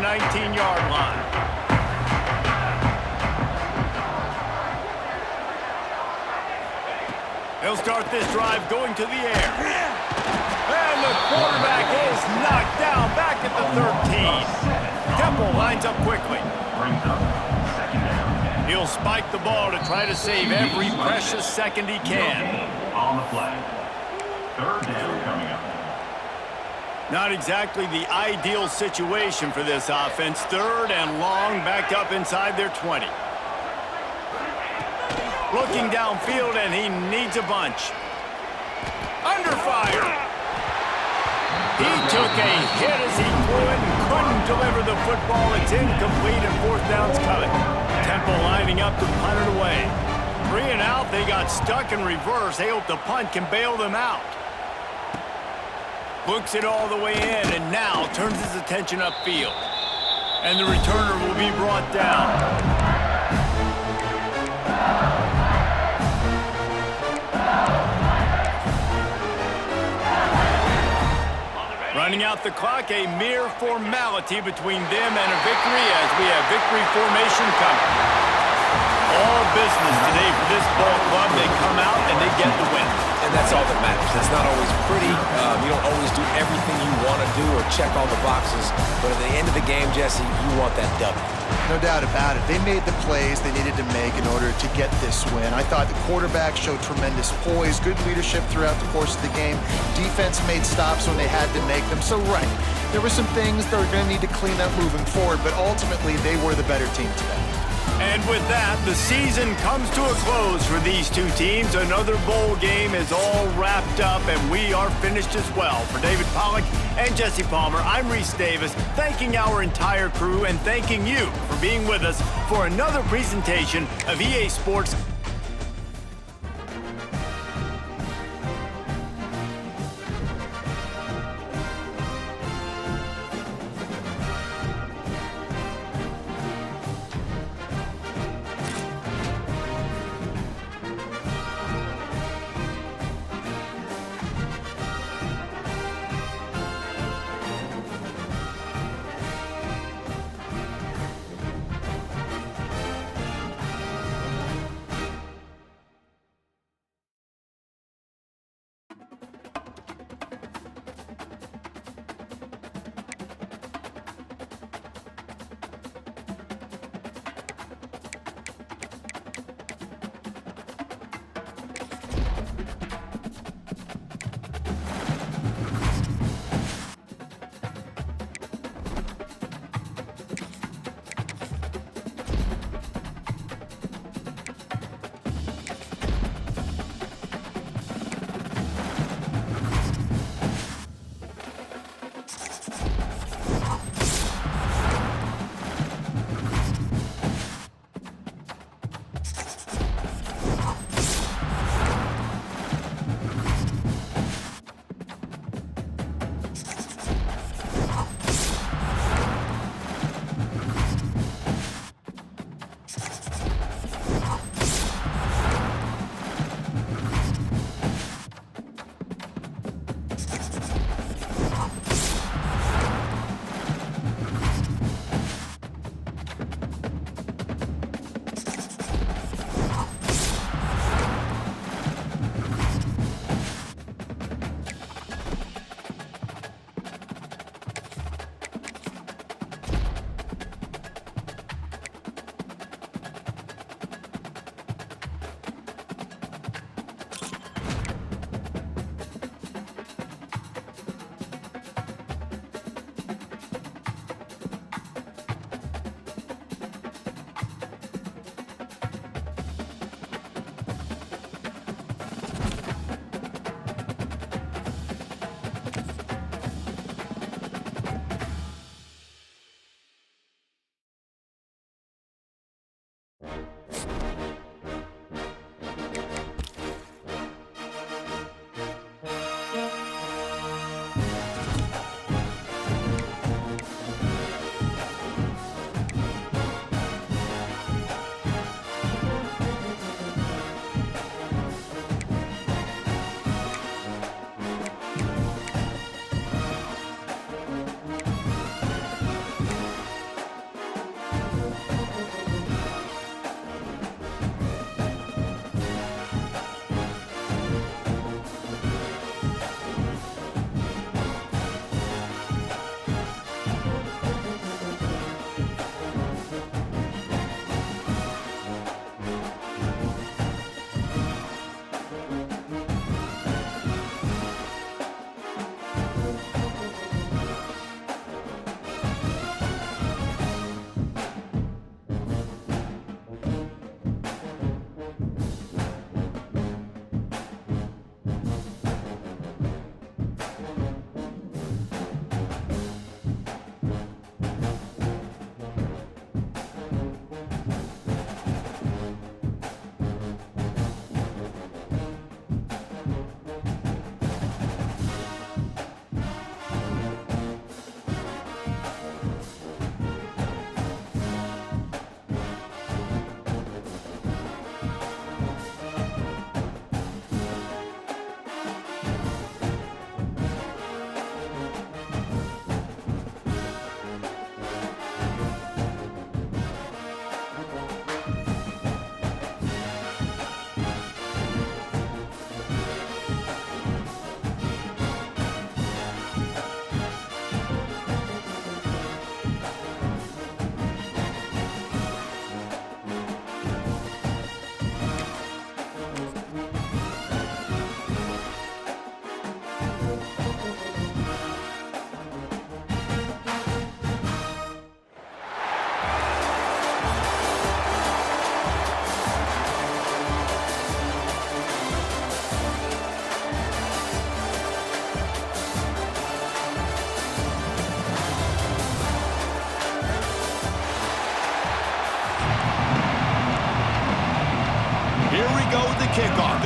19-yard line. They'll start this drive going to the air. And the quarterback is knocked down back at the 13. Temple lines up quickly. He'll spike the ball to try to save every precious second he can. On the play. Third down coming up. Not exactly the ideal situation for this offense. Third and long, backed up inside their 20. Looking downfield, and he needs a bunch. Under fire. He took a hit as he threw it and couldn't deliver the football. It's incomplete, and fourth down's coming. Temple lining up to punt it away. 3 and out, they got stuck in reverse. They hope the punt can bail them out. Books it all the way in, and now turns his attention upfield. And the returner will be brought down. Running out the clock, a mere formality between them and a victory as we have victory formation coming. All business today for this ball club. They come out and they get the win. And that's all that matters. It's not always pretty. You don't always do everything you want to do or check all the boxes. But at the end of the game, Jesse, you want that W. No doubt about it. They made the plays they needed to make in order to get this win. I thought the quarterback showed tremendous poise, good leadership throughout the course of the game. Defense made stops when they had to make them. So, right, there were some things they were going to need to clean up moving forward, but ultimately they were the better team today. And with that, the season comes to a close for these two teams. Another bowl game is all wrapped up, and we are finished as well. For David Pollack and Jesse Palmer, I'm Reese Davis, thanking our entire crew and thanking you for being with us for another presentation of EA Sports.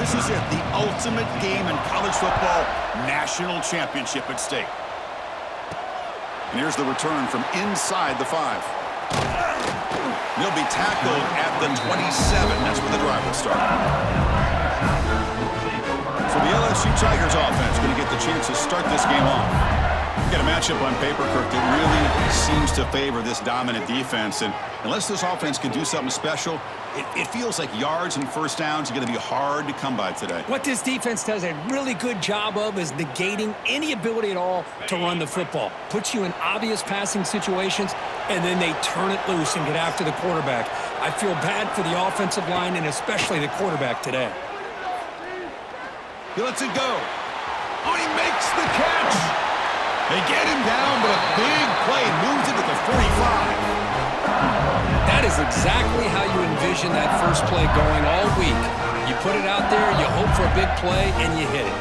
This is it, the ultimate game in college football, national championship at stake. And here's the return from inside the 5. He'll be tackled at the 27. That's where the drive will start. So the LSU Tigers offense going to get the chance to start this game off. Got a matchup on paper, Kirk, that really seems to favor this dominant defense. And unless this offense can do something special, it feels like yards and first downs are going to be hard to come by today. What this defense does a really good job of is negating any ability at all to run the football. Puts you in obvious passing situations, and then they turn it loose and get after the quarterback. I feel bad for the offensive line and especially the quarterback today. He lets it go. Oh, he makes the catch. They get him down, but a big play moves it to the 45. That is exactly how you envision that first play going all week. You put it out there, you hope for a big play, and you hit it.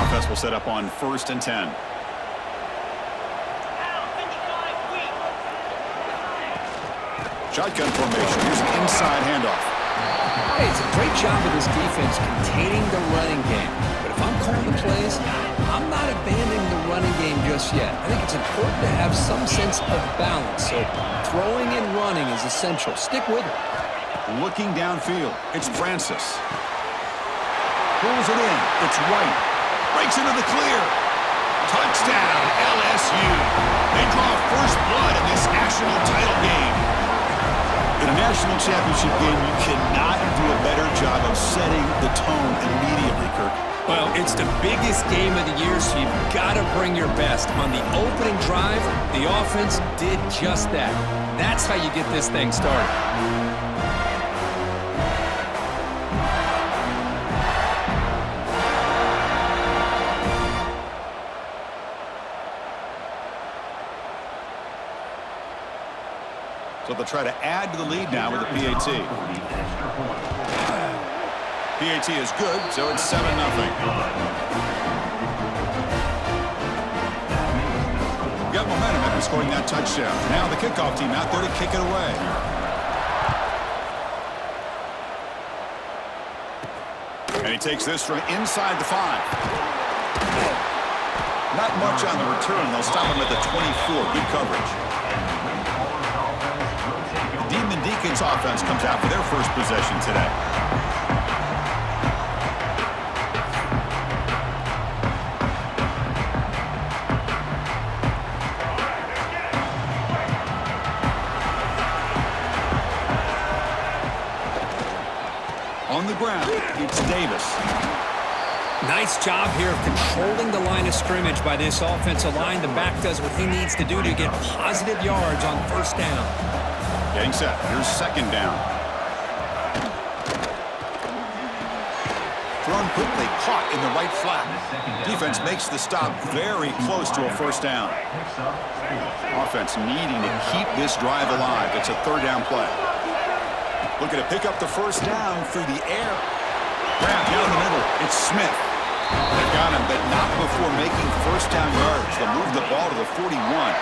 Offense will set up on 1st and 10. Shotgun formation. Here's an inside handoff. Hey, it's a great job of this defense containing the running game. But if I'm calling the plays, I'm not abandoning the running game just yet. I think it's important to have some sense of balance. So throwing and running is essential. Stick with it. Looking downfield, it's Francis. Pulls it in. It's White. Breaks into the clear. Touchdown, LSU. They draw first blood in this national title game. In a national championship game, you cannot do a better job of setting the tone immediately, Kirk. Well, it's the biggest game of the year, so you've got to bring your best. On the opening drive, the offense did just that. That's how you get this thing started. So they'll try to add to the lead now with a PAT. PAT is good, so it's 7-0. Got momentum after scoring that touchdown. Now the kickoff team out there to kick it away. And he takes this from inside the 5. Not much on the return. They'll stop him at the 24. Good coverage. Demon Deacons offense comes out for their first possession today. On the ground, it's Davis. Nice job here of controlling the line of scrimmage by this offensive line. The back does what he needs to do to get positive yards on first down. Getting set. Here's second down. Thrown quickly, caught in the right flat. Defense makes the stop very close to a first down. Offense needing to keep this drive alive. It's a 3rd down play. Looking to pick up the first down through the air. Grab down the middle. It's Smith. They've got him, but not before making first down yards. They'll move the ball to the 41.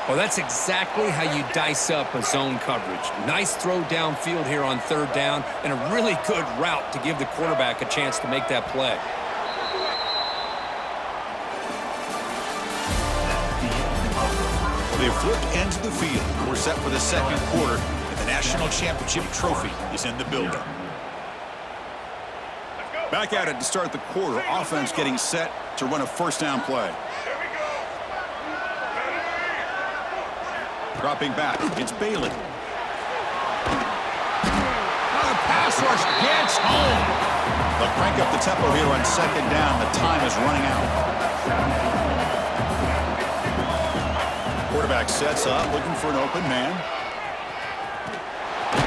Well, that's exactly how you dice up a zone coverage. Nice throw downfield here on 3rd down, and a really good route to give the quarterback a chance to make that play. They've flipped ends of the field. We're set for the second quarter, and the national championship trophy is in the building. Back at it to start the quarter. Offense getting set to run a first down play. Dropping back, it's Bailey. The pass rush gets home. They'll crank up the tempo here on second down. The time is running out. Quarterback sets up, looking for an open man.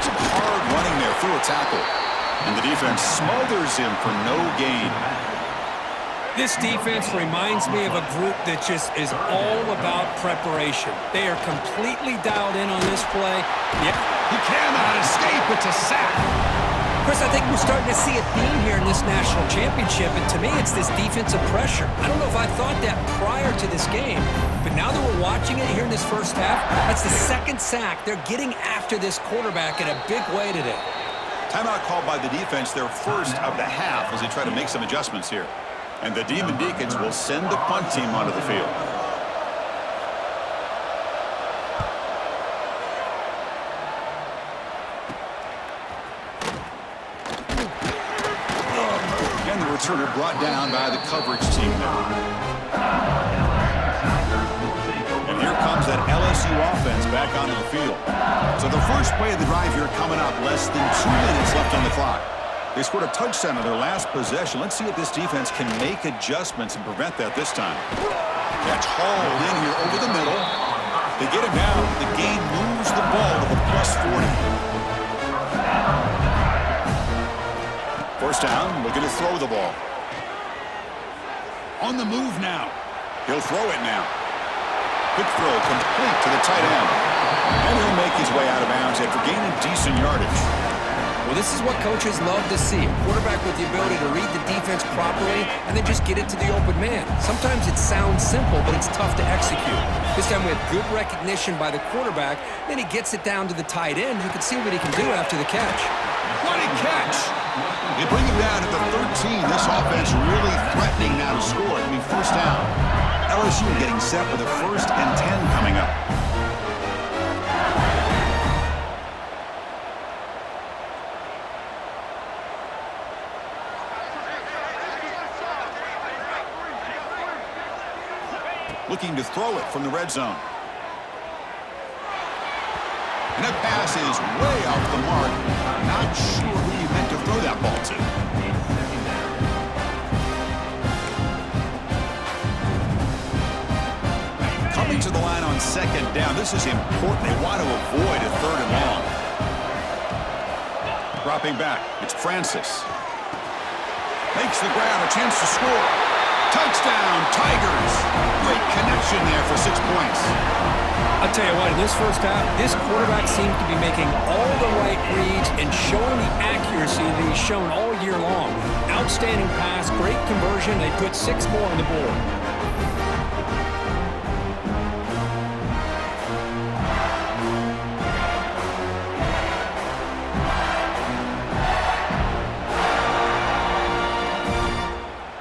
Some hard running there through a tackle. And the defense smothers him for no gain. This defense reminds me of a group that just is all about preparation. They are completely dialed in on this play. Yep. He cannot escape. It's a sack. Chris, I think we're starting to see a theme here in this national championship, and to me, it's this defensive pressure. I don't know if I thought that prior to this game, but now that we're watching it here in this first half, that's the 2nd sack. They're getting after this quarterback in a big way today. Timeout called by the defense, their first of the half, as they try to make some adjustments here. And the Demon Deacons will send the punt team onto the field. And the returner brought down by the coverage team there. And here comes that LSU offense back onto the field. So the first play of the drive here coming up, less than 2 minutes left on the clock. They scored a touchdown on their last possession. Let's see if this defense can make adjustments and prevent that this time. Catch hauled in here over the middle. They get him down. The game moves the ball to the +40. First down, looking to throw the ball. On the move now. He'll throw it now. Quick throw complete to the tight end. And he'll make his way out of bounds after gaining decent yardage. Well, this is what coaches love to see. A quarterback with the ability to read the defense properly and then just get it to the open man. Sometimes it sounds simple, but it's tough to execute. This time we have good recognition by the quarterback. Then he gets it down to the tight end. You can see what he can do after the catch. What a catch! They bring him down to the 13. This offense really threatening now to score. I mean, first down. LSU getting set with a 1st and 10 coming up. Looking to throw it from the red zone. And that pass is way off the mark. Not sure who you meant to throw that ball to. Coming to the line on 2nd down. This is important. They want to avoid a 3rd and long. Dropping back. It's Francis. Makes the grab. A chance to score. Touchdown, Tigers. Great connection there for 6 points. I'll tell you what, in this first half, this quarterback seems to be making all the right reads and showing the accuracy that he's shown all year long. Outstanding pass, great conversion. They put 6 more on the board.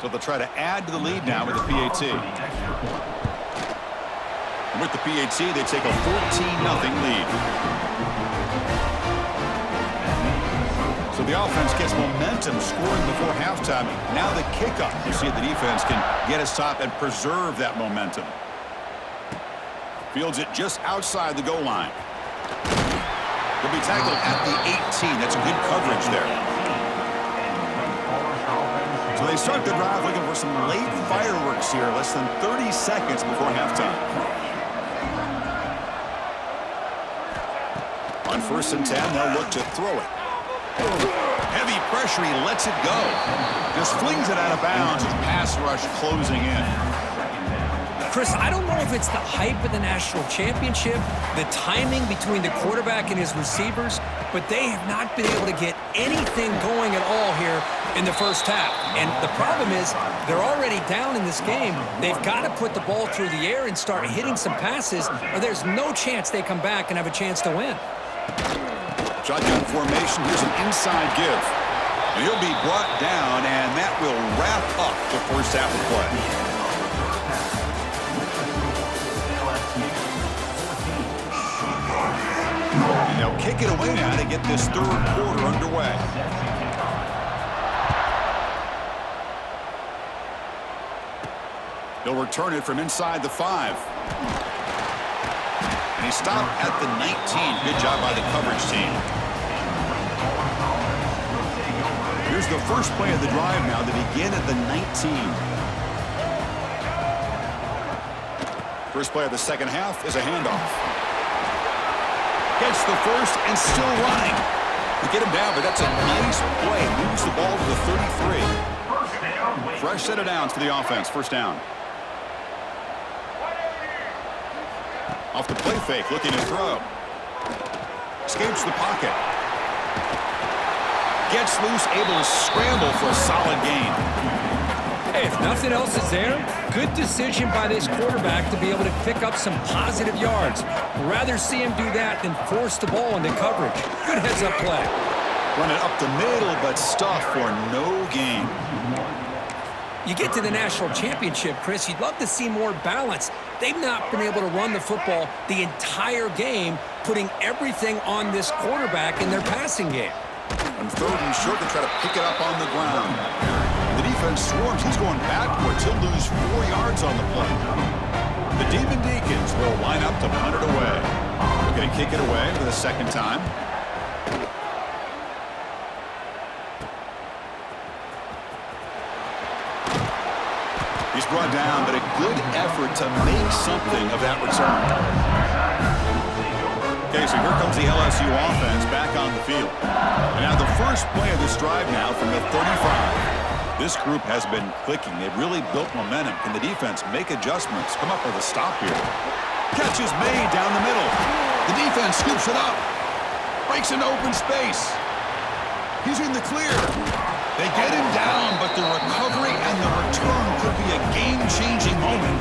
So they'll try to add to the lead now with the PAT. And with the PAT, they take a 14-0 lead. So the offense gets momentum scoring before halftime. Now the kickoff. You see if the defense can get a stop and preserve that momentum. Fields it just outside the goal line. He'll be tackled at the 18. That's a good coverage there. So they start the drive looking for some late fireworks here, less than 30 seconds before halftime. On 1st and 10, they'll look to throw it. Heavy pressure, he lets it go. Just flings it out of bounds with pass rush closing in. Chris, I don't know if it's the hype of the national championship, the timing between the quarterback and his receivers, but they have not been able to get anything going at all here in the first half. And the problem is they're already down in this game. They've got to put the ball through the air and start hitting some passes, or there's no chance they come back and have a chance to win. Shotgun formation. Here's an inside give. And he'll be brought down, and that will wrap up the first half of play. And they'll kick it away now to get this 3rd quarter underway. They'll return it from inside the 5. And he stopped at the 19. Good job by the coverage team. Here's the first play of the drive now to begin at the 19. First play of the second half is a handoff. Gets the first and still running. To get him down, but that's a nice play. Moves the ball to the 33. Fresh set of downs for the offense. First down. Off the play fake, looking to throw. Escapes the pocket. Gets loose, able to scramble for a solid gain. Hey, if nothing else is there, good decision by this quarterback to be able to pick up some positive yards. Rather see him do that than force the ball into coverage. Good heads-up play. Run it up the middle, but stuff for no gain. You get to the national championship, Chris, you'd love to see more balance. They've not been able to run the football the entire game, putting everything on this quarterback in their passing game. On 3rd and short, they try to pick it up on the ground. The defense swarms. He's going backwards. He'll lose 4 yards on the play. The Demon Deacons will line up to punt it away. They're going to kick it away for the 2nd time. He's brought down, but a good effort to make something of that return. Okay, so here comes the LSU offense back on the field. And now the first play of this drive now from the 35. This group has been clicking. They've really built momentum. Can the defense make adjustments? Come up with a stop here. Catch is made down the middle. The defense scoops it up. Breaks into open space. He's in the clear. They get him down, but the recovery and the return could be a game-changing moment.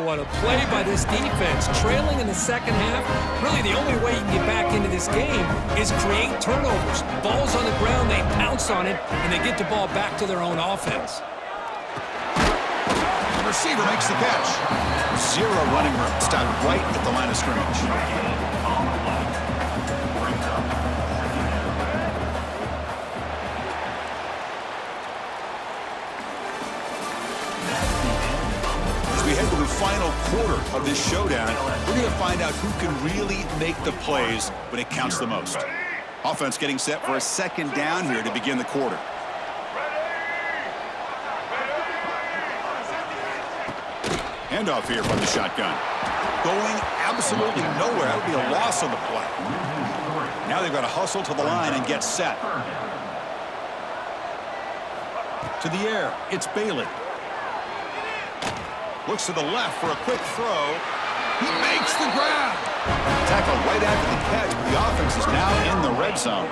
What a play by this defense. Trailing in the 2nd half, really the only way you can get back into this game is create turnovers. Ball's on the ground, they pounce on it, and they get the ball back to their own offense. The receiver makes the catch. 0 running room. Stopped right at the line of scrimmage. We head to the final quarter of this showdown. We're going to find out who can really make the plays when it counts the most. Offense getting set for a 2nd down here to begin the quarter. Handoff here from the shotgun. Going absolutely nowhere. That would be a loss on the play. Now they've got to hustle to the line and get set. To the air, it's Bailey. Looks to the left for a quick throw. He makes the grab. Tackle right after the catch, but the offense is now in the red zone.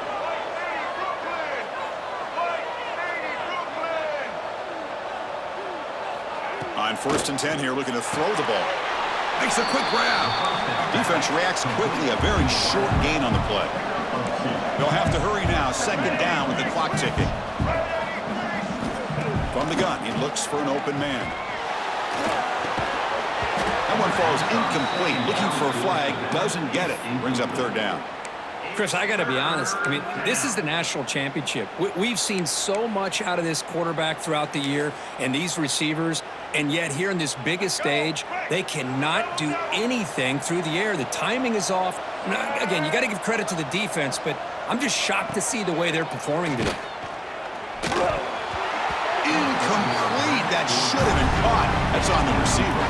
On 1st and 10 here, looking to throw the ball. Makes a quick grab. Defense reacts quickly, a very short gain on the play. They'll have to hurry now, 2nd down with the clock ticking. From the gun, he looks for an open man. That one falls incomplete. Looking for a flag, doesn't get it. Brings up 3rd down. Chris, I got to be honest. I mean, this is the national championship. We've seen so much out of this quarterback throughout the year and these receivers, and yet here in this biggest stage, they cannot do anything through the air. The timing is off. Now, again, you got to give credit to the defense, but I'm just shocked to see the way they're performing today. Incomplete. That should have been caught. That's on the receiver.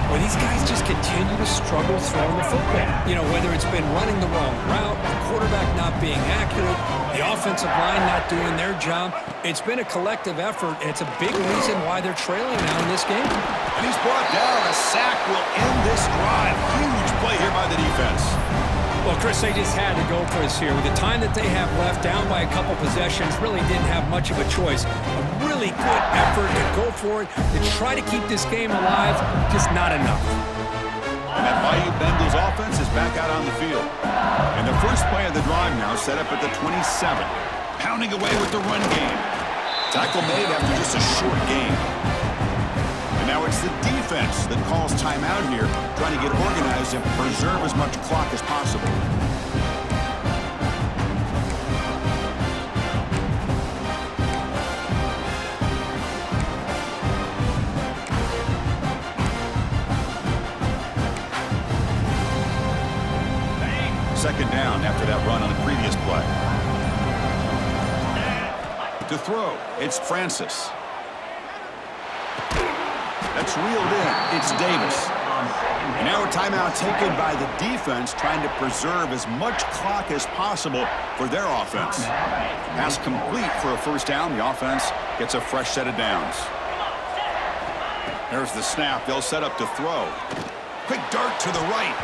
Well, these guys just continue to struggle throwing the football. You know, whether it's been running the wrong route, the quarterback not being accurate, the offensive line not doing their job. It's been a collective effort, and it's a big reason why they're trailing now in this game. And he's brought down. A sack will end this drive. Huge play here by the defense. Well, Chris, they just had to go for us here. With the time that they have left, down by a couple possessions, really didn't have much of a choice. A really good effort to go for it, to try to keep this game alive, just not enough. And that Bayou Bengals offense is back out on the field. And the first play of the drive now set up at the 27. Pounding away with the run game. Tackle made after just a short game. And now it's the defense that calls timeout here, trying to get organized and preserve as much clock as possible. Second down after that run on the previous play. To throw, it's Francis. That's reeled in. It's Davis. And now a timeout taken by the defense, trying to preserve as much clock as possible for their offense. Pass complete for a first down. The offense gets a fresh set of downs. There's the snap. They'll set up to throw. Quick dart to the right.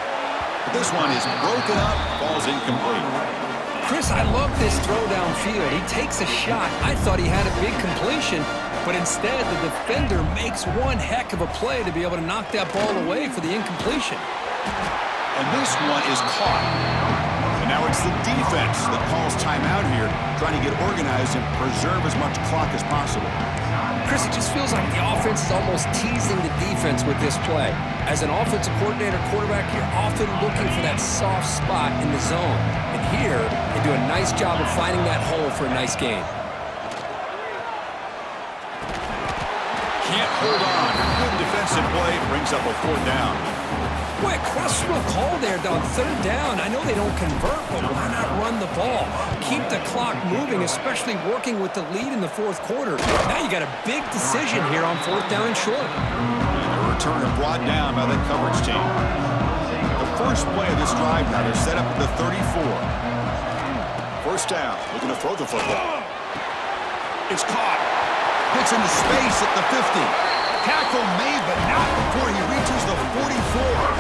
But this one is broken up, falls incomplete. Chris, I love this throw downfield. He takes a shot. I thought he had a big completion, but instead the defender makes one heck of a play to be able to knock that ball away for the incompletion. And this one is caught. And now it's the defense that calls timeout here, trying to get organized and preserve as much clock as possible. Chris, it just feels like the offense is almost teasing the defense with this play. As an offensive coordinator, quarterback, you're often looking for that soft spot in the zone. And here, they do a nice job of finding that hole for a nice gain. Can't hold on. Good defensive play brings up a fourth down. Boy, questionable call there on third down. I know they don't convert, but why not run the ball? Keep the clock moving, especially working with the lead in the fourth quarter. Now you got a big decision here on fourth down and short. And the returner brought down by the coverage team. The first play of this drive now, they're set up at the 34. First down, looking to throw the football. It's caught. Hits into space at the 50. Tackle made, but not before he reaches the 44.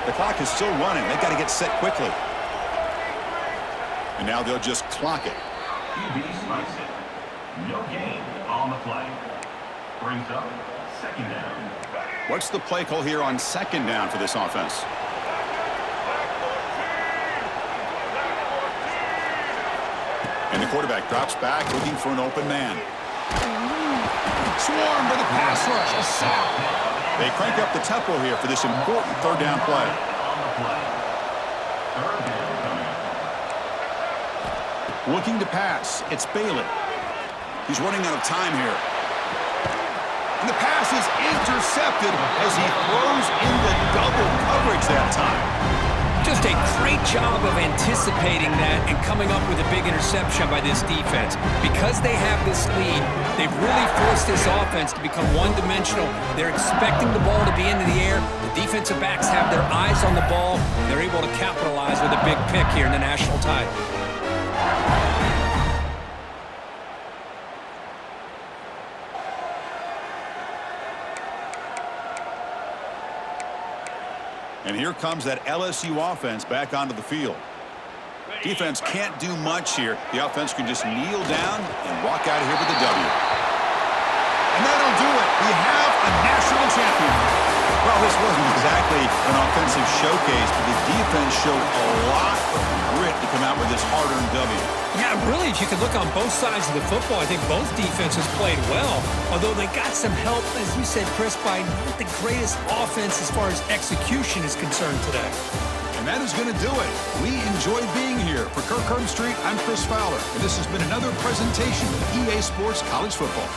The clock is still running. They've got to get set quickly. And now they'll just clock it. QB strikes it. No gain on the play. Brings up second down. What's the play call here on second down for this offense? And the quarterback drops back, looking for an open man. Swarm with a pass rush, a sack. They crank up the tempo here for this important third down play. Looking to pass, it's Bailey. He's running out of time here. And the pass is intercepted as he throws into double coverage that time. Just a great job of anticipating that and coming up with a big interception by this defense. Because they have this lead, they've really forced this offense to become one-dimensional. They're expecting the ball to be into the air. The defensive backs have their eyes on the ball. They're able to capitalize with a big pick here in the national title. And here comes that LSU offense back onto the field. Defense can't do much here. The offense can just kneel down and walk out of here with a W. And that'll do it. We have a national champion. Well, this wasn't exactly an offensive showcase, but the defense showed a lot of grit to come out with this hard-earned W. Yeah, really, if you could look on both sides of the football, I think both defenses played well, although they got some help, as you said, Chris, by not the greatest offense as far as execution is concerned today. And that is going to do it. We enjoyed being here. For Kirk Herbstreit, I'm Chris Fowler, and this has been another presentation of EA Sports College Football.